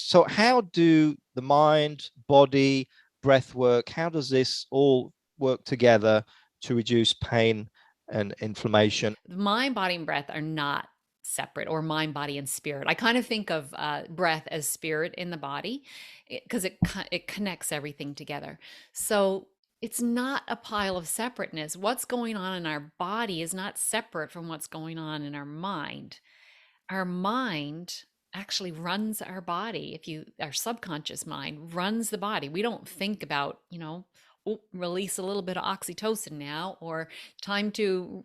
So how do the mind, body, breath work, how does this all work together to reduce pain and inflammation? Mind, body, and breath are not separate, or mind, body, and spirit. I kind of think of breath as spirit in the body because it connects everything together. So it's not a pile of separateness. What's going on in our body is not separate from what's going on in our mind. Our mind actually runs our body. If you Our subconscious mind runs the body. We don't think about, oh, release a little bit of oxytocin now, or time to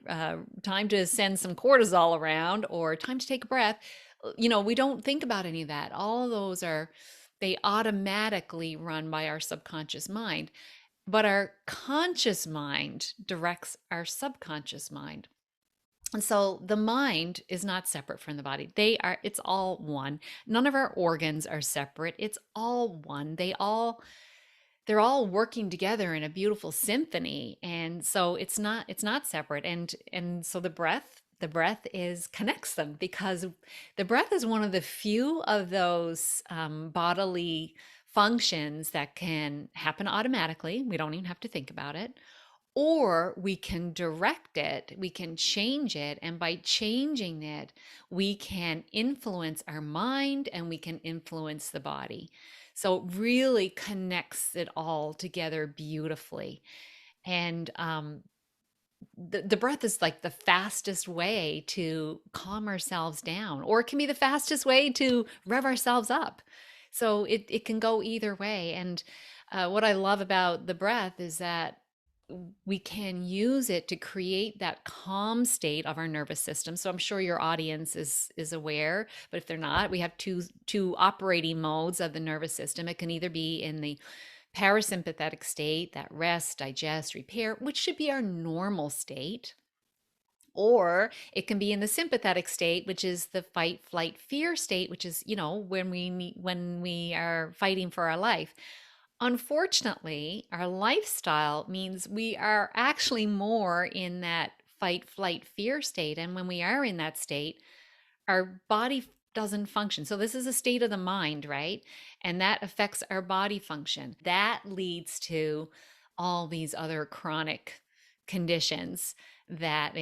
send some cortisol around, or time to take a breath. We don't think about any of that. All of those are they automatically run by our subconscious mind, but our conscious mind directs our subconscious mind. And so the mind is not separate from the body. It's all one. None of our organs are separate. It's all one. They're all working together in a beautiful symphony. And so it's not separate. And so the breath is connects them, because the breath is one of the few of those bodily functions that can happen automatically. We don't even have to think about it, or we can direct it, we can change it. And by changing it, we can influence our mind and we can influence the body. So it really connects it all together beautifully. And the breath is like the fastest way to calm ourselves down, or it can be the fastest way to rev ourselves up. So it can go either way. And what I love about the breath is that we can use it to create that calm state of our nervous system. So I'm sure your audience is aware, but if they're not, we have two operating modes of the nervous system. It can either be in the parasympathetic state, that rest, digest, repair, which should be our normal state, or it can be in the sympathetic state, which is the fight, flight, fear state, which is, when we are fighting for our life. Unfortunately, our lifestyle means we are actually more in that fight, flight, fear state. And when we are in that state, our body doesn't function. So, this is a state of the mind, right? And that affects our body function. That leads to all these other chronic conditions that,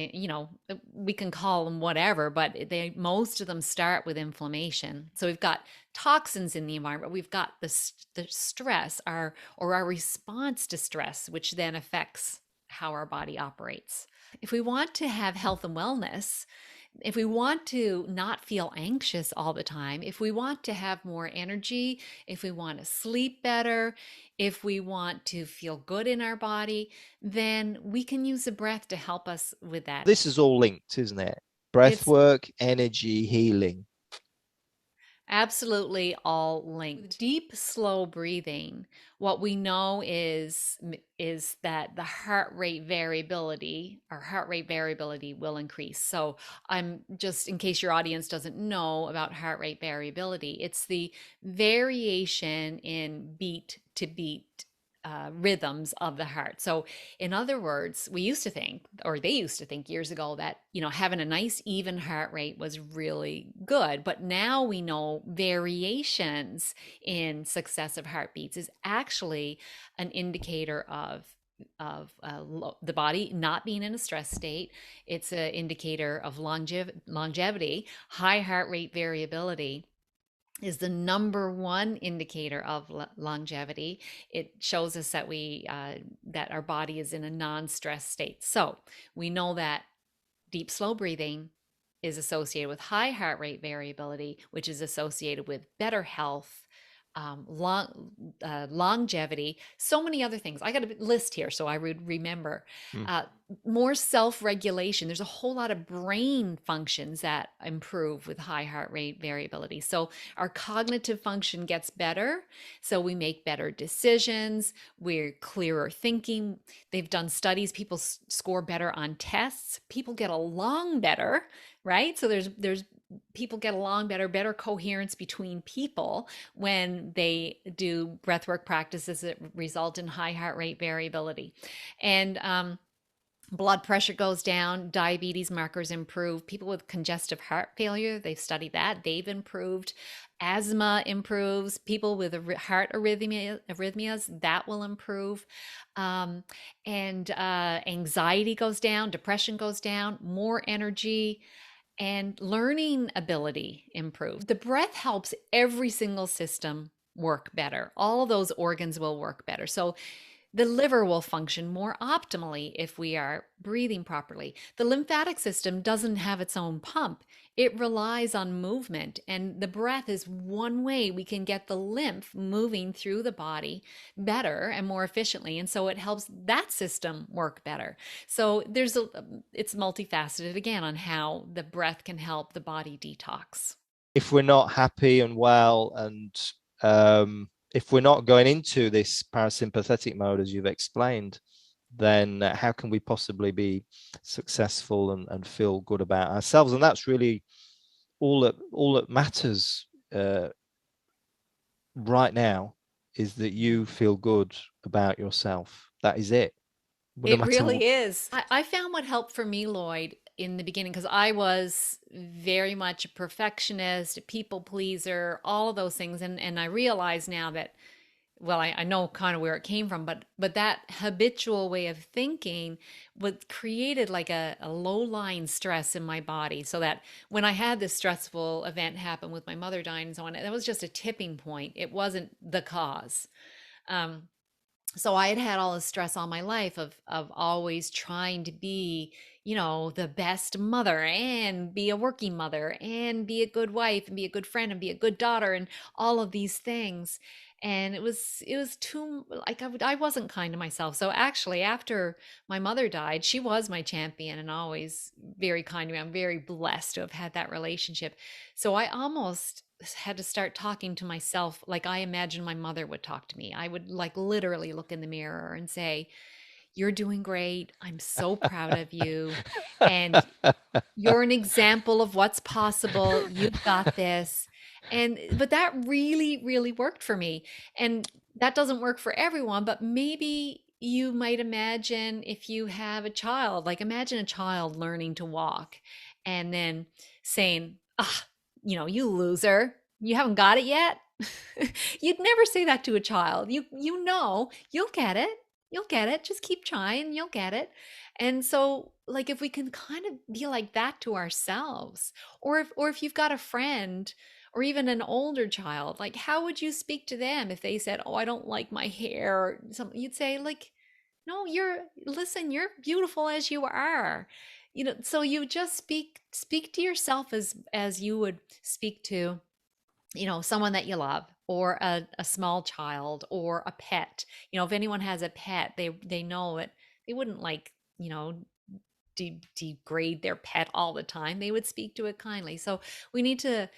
we can call them whatever, but most of them start with inflammation. So we've got toxins in the environment, we've got the stress, our response to stress, which then affects how our body operates. If we want to have health and wellness, if we want to not feel anxious all the time, if we want to have more energy, if we want to sleep better, if we want to feel good in our body, then we can use the breath to help us with that. This is all linked, isn't it? Breath It's work, energy, healing. absolutely all linked. Deep, slow breathing. What we know is that the heart rate variability, our heart rate variability will increase. So I'm just in case your audience doesn't know about heart rate variability, it's the variation in beat to beat rhythms of the heart. So, in other words, we used to think, or they used to think years ago, that having a nice even heart rate was really good. But now we know variations in successive heartbeats is actually an indicator of the body not being in a stress state. It's an indicator of longevity. High heart rate variability is the number one indicator of longevity. It shows us that our body is in a non-stress state. So we know that deep, slow breathing is associated with high heart rate variability, which is associated with better health, longevity, so many other things. I got a list here so I would remember. Mm. Uh, More self regulation. There's a whole lot of brain functions that improve with high heart rate variability. So our cognitive function gets better. So we make better decisions. We're clearer thinking. They've done studies. People score better on tests. People get along better, right? So there's people get along better coherence between people when they do breathwork practices that result in high heart rate variability. And Blood pressure goes down, diabetes markers improve. People with congestive heart failure, they've studied that, they've improved. Asthma improves. People with heart arrhythmias, that will improve. Um, and anxiety goes down, depression goes down, more energy, and learning ability improves. The breath helps every single system work better. All of those organs will work better. So the liver will function more optimally if we are breathing properly. The lymphatic system doesn't have its own pump. It relies on movement, and the breath is one way we can get the lymph moving through the body better and more efficiently. And so it helps that system work better. So it's multifaceted again on how the breath can help the body detox. If we're not happy and well, and if we're not going into this parasympathetic mode, as you've explained, then how can we possibly be successful and feel good about ourselves? And that's really all that matters right now, is that you feel good about yourself. That is it. No It matter really is. I found what helped for me, Lloyd, in the beginning, because I was very much a perfectionist, a people pleaser, all of those things. And I realize now that, well, I know kind of where it came from, but that habitual way of thinking what created like a low-lying stress in my body, so that when I had this stressful event happen with my mother dying and so on, that was just a tipping point. It wasn't the cause. Um, so I had had all this stress all my life of always trying to be, the best mother and be a working mother and be a good wife and be a good friend and be a good daughter and all of these things. And it was too, like, I wasn't kind to myself. So actually, after my mother died, she was my champion and always very kind to me. I'm very blessed to have had that relationship. So I almost had to start talking to myself like I imagined my mother would talk to me. I would like literally look in the mirror and say, "You're doing great. I'm so proud of you. And you're an example of what's possible. You've got this." And but that really, really worked for me. And that doesn't work for everyone, but maybe you might imagine if you have a child, like imagine a child learning to walk and then saying, "Ah, you loser. You haven't got it yet." You'd never say that to a child. You'll get it. You'll get it. Just keep trying, you'll get it. And so, like, if we can kind of be like that to ourselves, or if you've got a friend or even an older child, like, how would you speak to them if they said, "Oh, I don't like my hair," or something? You'd say, like, "No, listen, you're beautiful as you are." So you just speak to yourself as you would speak to, someone that you love, or a small child, or a pet. If anyone has a pet, they know it. They wouldn't, like, degrade their pet all the time. They would speak to it kindly. So we need to,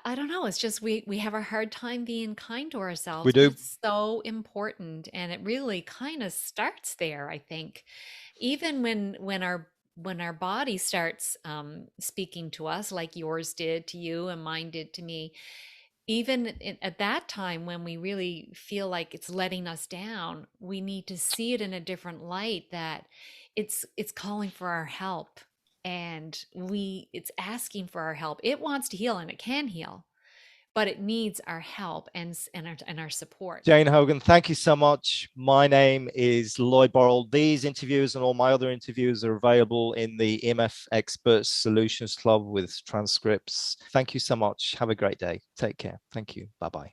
I don't know, it's just we have a hard time being kind to we ourselves, but do. it's so important, and it really kind of starts there, I think. Even when our body starts speaking to us, like yours did to you and mine did to me, even at that time when we really feel like it's letting us down, we need to see it in a different light, that it's calling for our help, and it's asking for our help. It wants to heal, and it can heal, but it needs our help and our support. Jane Hogan, thank you so much. My name is Lloyd Burrell. These interviews and all my other interviews are available in the EMF Experts Solutions Club with transcripts. Thank you so much. Have a great day. Take care. Thank you. Bye-bye.